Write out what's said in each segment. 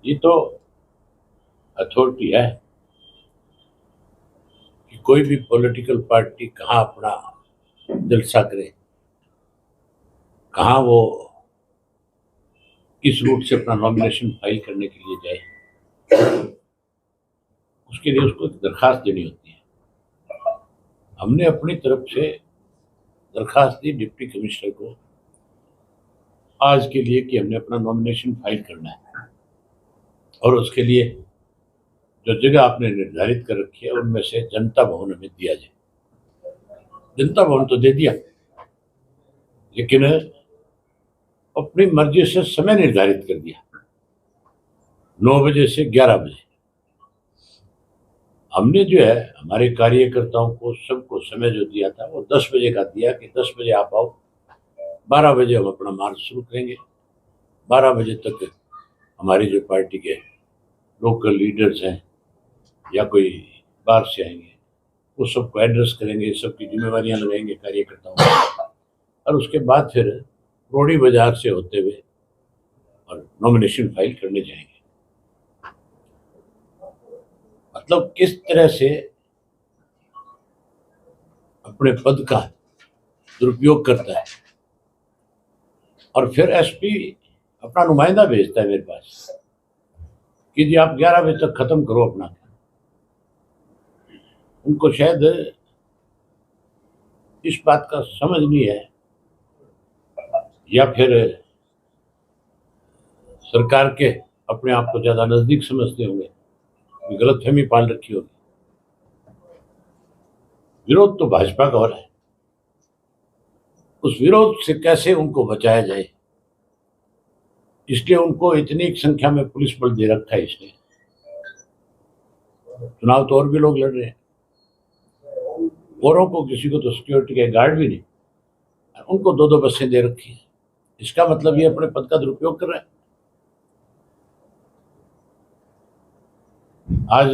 ये तो अथॉरिटी है कि कोई भी पॉलिटिकल पार्टी कहाँ अपना जलसा करे, कहाँ वो किस रूट से अपना नॉमिनेशन फाइल करने के लिए जाए। उसके लिए उसको एक दरखास्त देनी होती है। हमने अपनी तरफ से दरखास्त दी डिप्टी कमिश्नर को आज के लिए कि हमने अपना नॉमिनेशन फाइल करना है, और उसके लिए जो जगह आपने निर्धारित कर रखी है उनमें से जनता भवन हमें दिया जाए। जनता भवन तो दे दिया, लेकिन अपनी मर्जी से समय निर्धारित कर दिया 9 बजे से 11 बजे। हमने जो है हमारे कार्यकर्ताओं को सबको समय जो दिया था वो 10 बजे का दिया कि 10 बजे आप आओ, 12 बजे हम अपना मार्च शुरू करेंगे। 12 बजे तक हमारी जो पार्टी के लोकल लीडर्स हैं या कोई बाहर से आएंगे वो सबको एड्रेस करेंगे, सबकी जिम्मेवारियां लगाएंगे कार्यकर्ताओं को, और उसके बाद फिर रोडी बाजार से होते हुए और नॉमिनेशन फाइल करने जाएंगे। मतलब किस तरह से अपने पद का दुरुपयोग करता है। और फिर एसपी अपना नुमाइंदा भेजता है मेरे पास कि जी आप 11 बजे तक खत्म करो अपना। उनको शायद इस बात का समझ नहीं है, या फिर सरकार के अपने आप को ज्यादा नजदीक समझते होंगे, गलतफहमी पाल रखी होगी। विरोध तो भाजपा का हो रहा है, उस विरोध से कैसे उनको बचाया जाए, इसलिए उनको इतनी संख्या में पुलिस बल दे रखा है। इसने चुनाव तो और भी लोग लड़ रहे हैं, औरों को किसी को तो सिक्योरिटी के गार्ड भी नहीं, उनको 2-2 बसें दे रखी है। इसका मतलब ये अपने पद का दुरुपयोग कर रहे हैं। आज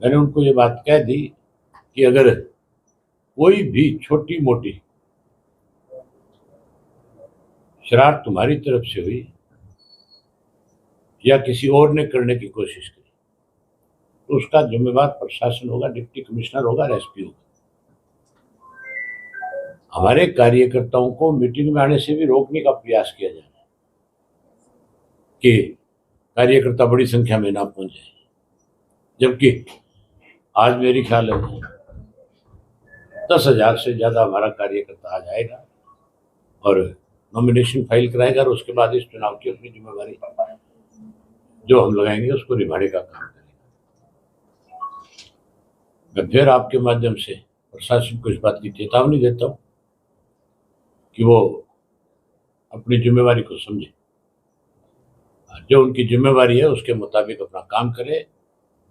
मैंने उनको ये बात कह दी कि अगर कोई भी छोटी मोटी शरारत तुम्हारी तरफ से हुई या किसी और ने करने की कोशिश की तो उसका जिम्मेवार प्रशासन होगा, डिप्टी कमिश्नर होगा, एसपी होगा। हमारे कार्यकर्ताओं को मीटिंग में आने से भी रोकने का प्रयास किया जा रहा है कि कार्यकर्ता बड़ी संख्या में ना पहुंच जाए, जबकि आज मेरी ख्याल है 10,000 से ज्यादा हमारा कार्यकर्ता आ जाएगा और नॉमिनेशन फाइल कराएगा, और उसके बाद इस चुनाव की अपनी जिम्मेवारी जो हम लगाएंगे उसको निभाने का काम करेगा। मैं फिर आपके माध्यम से प्रशासन को इस बात की चेतावनी देता हूं कि वो अपनी जिम्मेवारी को समझे, जो उनकी जिम्मेवारी है उसके मुताबिक अपना काम करे,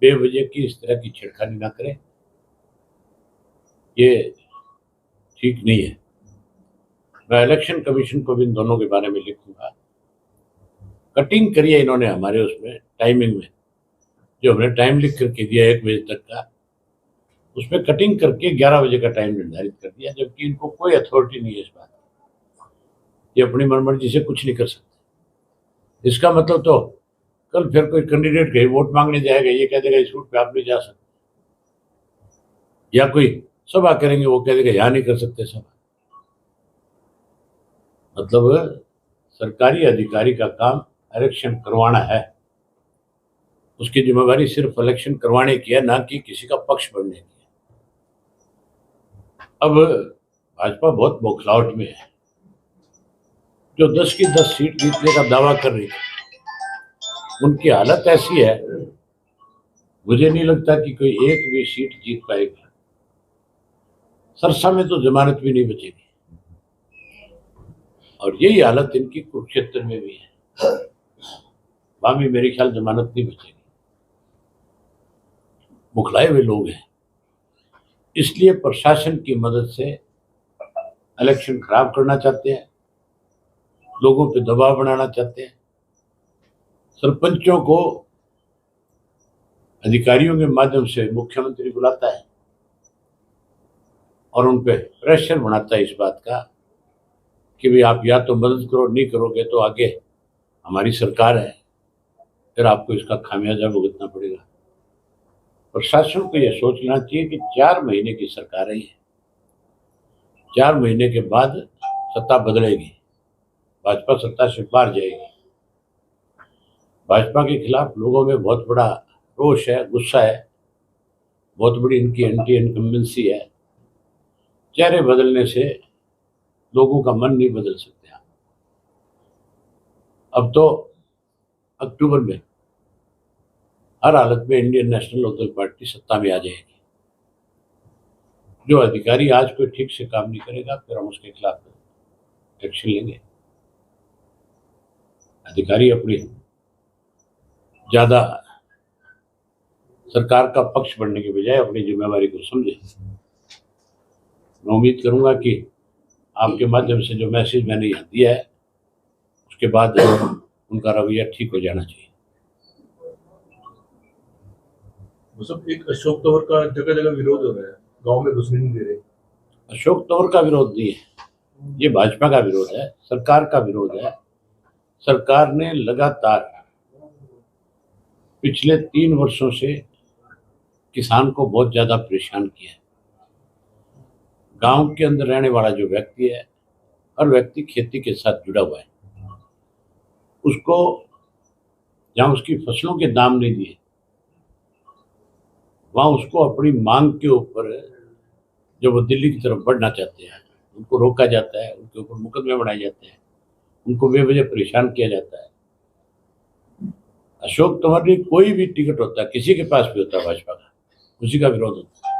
बेवजह की इस तरह की छेड़खानी ना करें। ये ठीक नहीं है। मैं इलेक्शन कमीशन को भी इन दोनों के बारे में लिखूंगा। कटिंग करिए इन्होंने हमारे उसमें टाइमिंग में, जो हमने टाइम लिख करके दिया 1 बजे तक का, उसमें कटिंग करके 11 बजे का टाइम निर्धारित कर दिया, जबकि इनको कोई अथॉरिटी नहीं है इस बात की। ये अपनी मनमर्जी से कुछ नहीं कर सकते। इसका मतलब तो कल फिर कोई कैंडिडेट कहीं वोट मांगने जाएगा, ये कह देगा इस रूट पे आप नहीं जा सकते, या कोई सभा करेंगे वो कह देगा यहाँ नहीं कर सकते सभा। मतलब सरकारी अधिकारी का काम इलेक्शन करवाना है, उसकी जिम्मेवारी सिर्फ इलेक्शन करवाने की है, ना कि किसी का पक्ष बनने की है। अब भाजपा बहुत बौखलाहट में है। जो 10 की 10 सीट जीतने का दावा कर रही है उनकी हालत ऐसी है, मुझे नहीं लगता कि कोई एक भी सीट जीत पाएगा। सरसा में तो जमानत भी नहीं बचेगी, और यही हालत इनकी कुरुक्षेत्र में भी है। वहां भी मेरे ख्याल जमानत नहीं बचेगी। बुखलाए हुए लोग हैं, इसलिए प्रशासन की मदद से इलेक्शन खराब करना चाहते हैं, लोगों पे दबाव बनाना चाहते हैं। सरपंचों को अधिकारियों के माध्यम से मुख्यमंत्री बुलाता है और उन पे प्रेशर बनाता है इस बात का कि भाई आप या तो मदद करो, नहीं करोगे तो आगे हमारी सरकार है, फिर आपको इसका खामियाजा भुगतना पड़ेगा। प्रशासन को यह सोचना चाहिए कि 4 महीने की सरकार है, 4 महीने के बाद सत्ता बदलेगी, भाजपा सत्ता से बाहर जाएगी। भाजपा के खिलाफ लोगों में बहुत बड़ा रोष है, गुस्सा है, बहुत बड़ी इनकी एंटी इनकम्बेंसी है। चेहरे बदलने से लोगों का मन नहीं बदल सकते। अब तो अक्टूबर में हर हालत में इंडियन नेशनल लोकदल पार्टी सत्ता में आ जाएगी। जो अधिकारी आज कोई ठीक से काम नहीं करेगा, फिर हम उसके खिलाफ एक्शन लेंगे। अधिकारी अपनी ज्यादा सरकार का पक्ष बनने के बजाय अपनी जिम्मेवारी को समझे। मैं उम्मीद करूंगा कि आपके माध्यम से जो मैसेज मैंने यहाँ दिया है, उसके बाद उनका रवैया ठीक हो जाना चाहिए। वो सब एक अशोक तंवर का जगह जगह विरोध हो रहा है, गांव में घुसने नहीं दे रहे। अशोक तंवर का विरोध नहीं है, ये भाजपा का विरोध है, सरकार का विरोध है। सरकार ने लगातार पिछले 3 वर्षों से किसान को बहुत ज्यादा परेशान किया है। गांव के अंदर रहने वाला जो व्यक्ति है, हर व्यक्ति खेती के साथ जुड़ा हुआ है। उसको जहां उसकी फसलों के दाम नहीं दिए, वहां उसको अपनी मांग के ऊपर जो वो दिल्ली की तरफ बढ़ना चाहते हैं, उनको रोका जाता है, उनके ऊपर मुकदमे बनाए जाते हैं, उनको बेवजह परेशान किया जाता है। अशोक तंवर ने कोई भी टिकट होता है, किसी के पास भी होता है भाजपा का, उसी का विरोध होता है।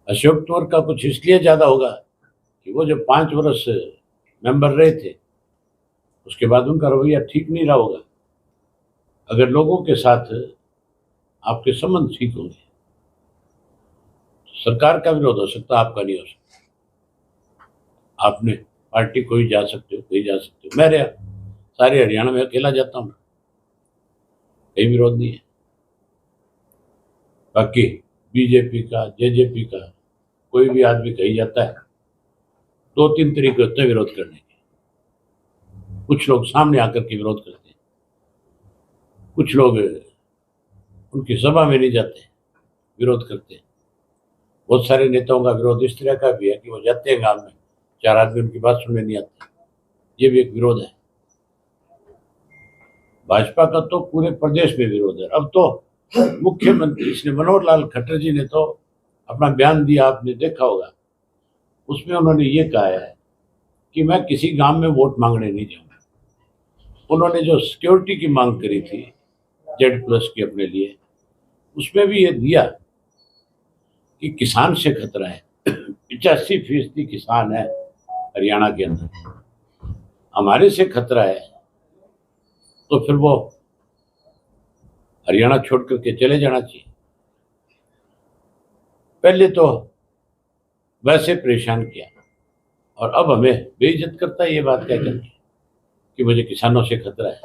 अशोक तंवर का कुछ इसलिए ज्यादा होगा कि वो जब 5 वर्ष मेंबर रहे थे, उसके बाद उनका रवैया ठीक नहीं रहा होगा। अगर लोगों के साथ आपके संबंध ठीक होंगे, सरकार का विरोध हो सकता, आपका नहीं हो सकता। आपने पार्टी कोई जा सकते हो, कहीं जा सकते हो। मैं सारे हरियाणा में अकेला जाता हूँ, कहीं विरोध नहीं है। बाकी बीजेपी का, जेजेपी का कोई भी आदमी कहीं जाता है, 2-3 तरीके होते हैं विरोध करने के। कुछ लोग सामने आकर के विरोध करते हैं, कुछ लोग उनकी सभा में नहीं जाते, विरोध करते हैं। बहुत सारे नेताओं का विरोध इस तरह का भी है कि वो जाते हैं गांव में, 4 आदमी उनकी बात सुनने नहीं आते, ये भी एक विरोध है। भाजपा का तो पूरे प्रदेश में विरोध है। अब तो मुख्यमंत्री श्री मनोहर लाल खट्टर जी ने तो अपना बयान दिया, आपने देखा होगा। उसमें उन्होंने ये कहा है कि मैं किसी गांव में वोट मांगने नहीं जाऊंगा। उन्होंने जो सिक्योरिटी की मांग करी थी Z+ की अपने लिए, उसमें भी ये दिया कि किसान से खतरा है। 85% किसान है हरियाणा के अंदर, हमारे से खतरा है तो फिर वो हरियाणा छोड़ करके चले जाना चाहिए। पहले तो वैसे परेशान किया और अब हमें बेइज्जत करता है ये बात कह करके कि मुझे किसानों से खतरा है।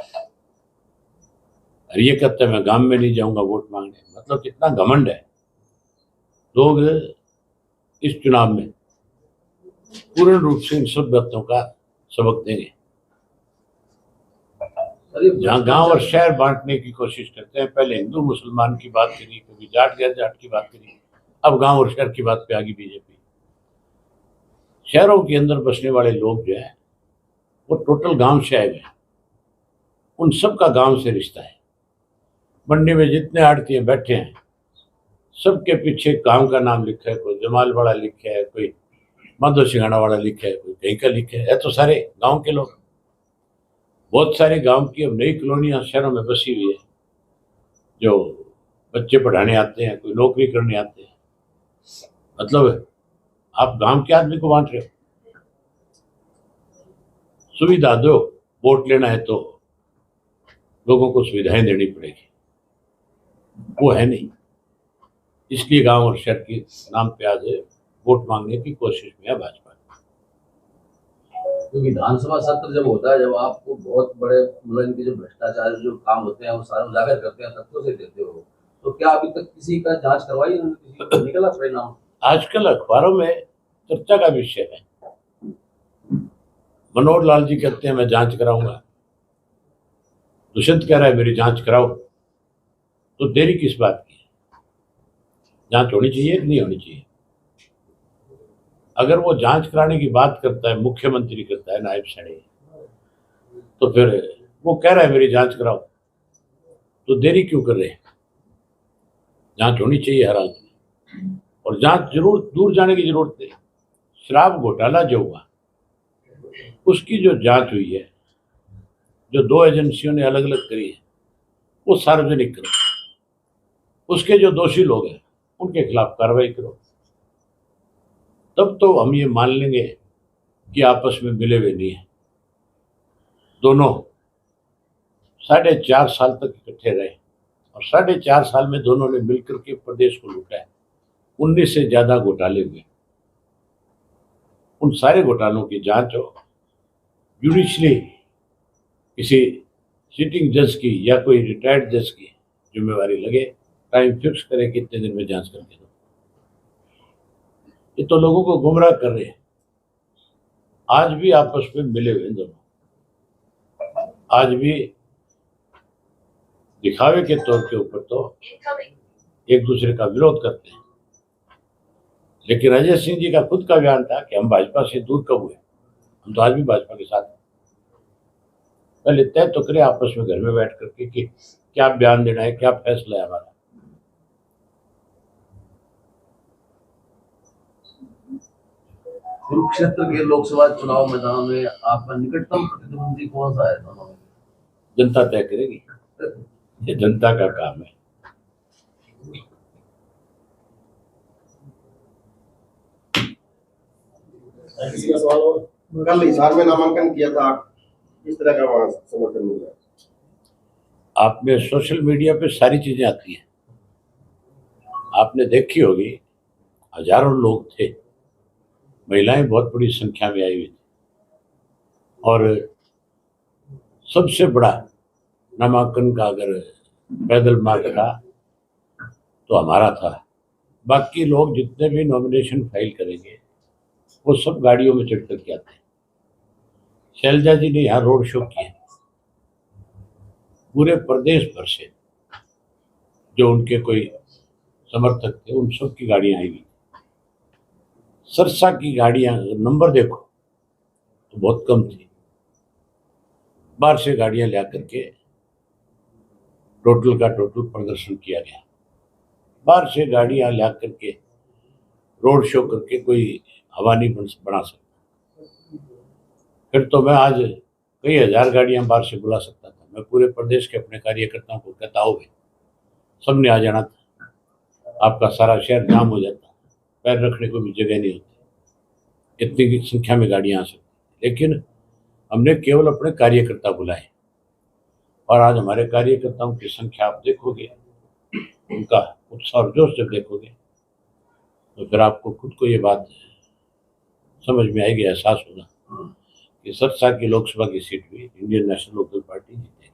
और ये कहता है मैं गांव में नहीं जाऊंगा वोट मांगने। मतलब कितना घमंड है। लोग इस चुनाव में पूर्ण रूप से इन सब बातों का सबक देंगे। जहाँ गांव और शहर बांटने की कोशिश करते हैं, पहले हिंदू मुसलमान की बात करी, कभी जाट गैर जाट की बात करी, अब गांव और शहर की बात पे आ गई बीजेपी। शहरों के अंदर बसने वाले लोग जो है वो टोटल गांव से आए हुए हैं, उन सब का गांव से रिश्ता है। मंडी में जितने आड़ती बैठे हैं, सबके पीछे गांव का नाम लिखा है। कोई जमाल वाला लिखा है, कोई माधो सिंघाड़ा वाला लिखा है, कोई कहीं का लिखा है तो सारे गांव के लोग। बहुत सारे गांव की अब नई कॉलोनियां शहरों में बसी हुई है, जो बच्चे पढ़ाने आते हैं, कोई नौकरी करने आते हैं। मतलब आप गांव के आदमी को बांट रहे हो। सुविधा दो, वोट लेना है तो लोगों को सुविधाएं देनी पड़ेगी, वो है नहीं। इसलिए गांव और शहर के नाम पे आज वोट मांगने की कोशिश में है भाजपा। तो विधानसभा सत्र जब होता है, जब आपको बहुत बड़े मतलब इनके जो भ्रष्टाचार जो काम होते हैं वो सारे उजागर करते हैं, तथ्यों से देते हो, तो क्या अभी तक किसी का जांच करवाई, किसी का निकला परिणाम? आजकल अखबारों में चर्चा का विषय है। मनोहर लाल जी कहते हैं मैं जांच कराऊंगा, दुष्यंत कह रहा है मेरी जांच कराओ, तो देरी किस बात की? जांच होनी चाहिए कि नहीं होनी चाहिए? अगर वो जांच कराने की बात करता है, मुख्यमंत्री करता है, नायब सैनी, तो फिर वो कह रहा है मेरी जांच कराओ, तो देरी क्यों कर रहे हैं? जांच होनी चाहिए हर हालत में, और जांच जरूर दूर जाने की जरूरत नहीं। शराब घोटाला जो हुआ उसकी जो जांच हुई है, जो 2 एजेंसियों ने अलग अलग करी है, वो सार्वजनिक करो। उसके जो दोषी लोग हैं उनके खिलाफ कार्रवाई करो, तब तो हम ये मान लेंगे कि आपस में मिले हुए नहीं है। दोनों 4.5 साल तक इकट्ठे रहे, और 4.5 साल में दोनों ने मिलकर के प्रदेश को लूटा है। 19 से ज्यादा घोटाले हुए। उन सारे घोटालों की जांच हो, जुडिशली किसी सिटिंग जज की या कोई रिटायर्ड जज की जिम्मेवारी लगे, टाइम फिक्स करे कितने दिन में जांच करके दो। ये तो लोगों को गुमराह कर रहे हैं। आज भी आपस में मिले हुए दोनों, आज भी दिखावे के तौर के ऊपर तो एक दूसरे का विरोध करते हैं। लेकिन अजय सिंह जी का खुद का बयान था कि हम भाजपा से दूर कब हुए, हम तो आज भी भाजपा के साथ हैं। पहले तय तो करें आपस में घर में बैठ करके कि क्या बयान देना है, क्या फैसला है हमारा। कुरुक्षेत्र के लोकसभा चुनाव मैदान में आपका निकटतम प्रतिद्वंदी कौन सा है दोनों में? जनता तय करेगी, ये जनता का काम है। इसका सवाल और कल हिसार में नामांकन किया था, किस तरह का वहां समर्थन मिल रहा है? आपने सोशल मीडिया पे सारी चीजें आती हैं, आपने देखी होगी। हजारों लोग थे, महिलाएं बहुत बड़ी संख्या में आई हुई थी, और सबसे बड़ा नामांकन का अगर पैदल मार्ग था तो हमारा था। बाकी लोग जितने भी नॉमिनेशन फाइल करेंगे वो सब गाड़ियों में चढ़ करके आते हैं। शैलजा जी ने यहाँ रोड शो किए, पूरे प्रदेश भर से जो उनके कोई समर्थक थे उन सब की गाड़ियां आई हुई। सरसा की गाड़ियां नंबर देखो तो बहुत कम थी। बाहर से गाड़ियां ला करके टोटल का टोटल प्रदर्शन किया गया। बाहर से गाड़ियां ला करके रोड शो करके कोई हवा नहीं बना सकता। फिर तो मैं आज कई हजार गाड़ियां बाहर से बुला सकता था। मैं पूरे प्रदेश के अपने कार्यकर्ताओं को कहता हो गए, सबने आ जाना था, आपका सारा शहर जाम हो जाता, पैर रखने को भी जगह नहीं होती, इतनी की संख्या में गाड़ियां आ सकती। लेकिन हमने केवल अपने कार्यकर्ता बुलाए, और आज हमारे कार्यकर्ताओं की संख्या आप देखोगे, उनका उत्साह और जोश जब देखोगे तो फिर आपको खुद को ये बात समझ में आएगी, एहसास होगा कि सरसा की लोकसभा की सीट भी इंडियन नेशनल लोकदल पार्टी जीतेगी।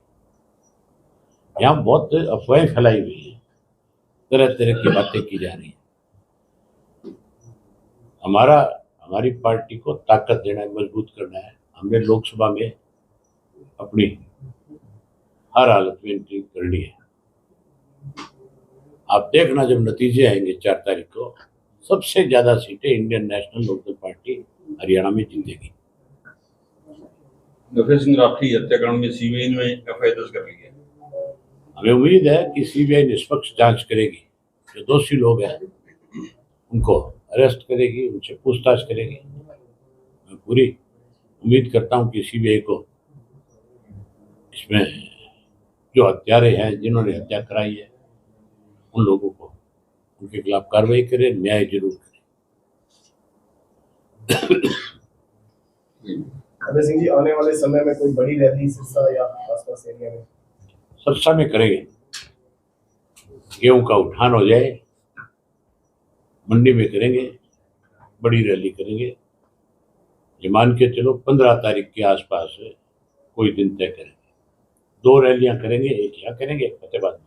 यहाँ बहुत अफवाहें फैलाई हुई है, तरह तरह की बातें की जा रही है। हमारी पार्टी को ताकत देना है, मजबूत करना है। हमने लोकसभा में अपनी हर हालत में एंट्री करनी है। आप देखना जब नतीजे आएंगे 4 तारीख को, सबसे ज्यादा सीटें Indian National Lokdal party Haryana में जीतेगी। नफे सिंह राठी हत्याकांड में सीबीआई ने एफआईआर दर्ज कर ली है। हमें उम्मीद है कि सीबीआई निष्पक्ष जांच करेगी, जो दोषी लोग हैं उनको अरेस्ट करेगी, उनसे पूछताछ करेगी। मैं पूरी उम्मीद करता हूं कि सीबीआई को इसमें जो हत्यारे हैं, जिन्होंने हत्या कराई है, उन लोगों को उनके खिलाफ कार्रवाई करे, न्याय जरूर करे। अभय सिंह जी, आने वाले समय में कोई बड़ी रैली सिरसा या आसपास एरिया में? सरसा में करेंगे, गेहूं का उठान हो जाए, मंडी में करेंगे, बड़ी रैली करेंगे। ये मान के चलो 15 तारीख के आसपास कोई दिन तय करेंगे। 2 रैलियां करेंगे, एक यहाँ करेंगे, एक फतेहाबाद में।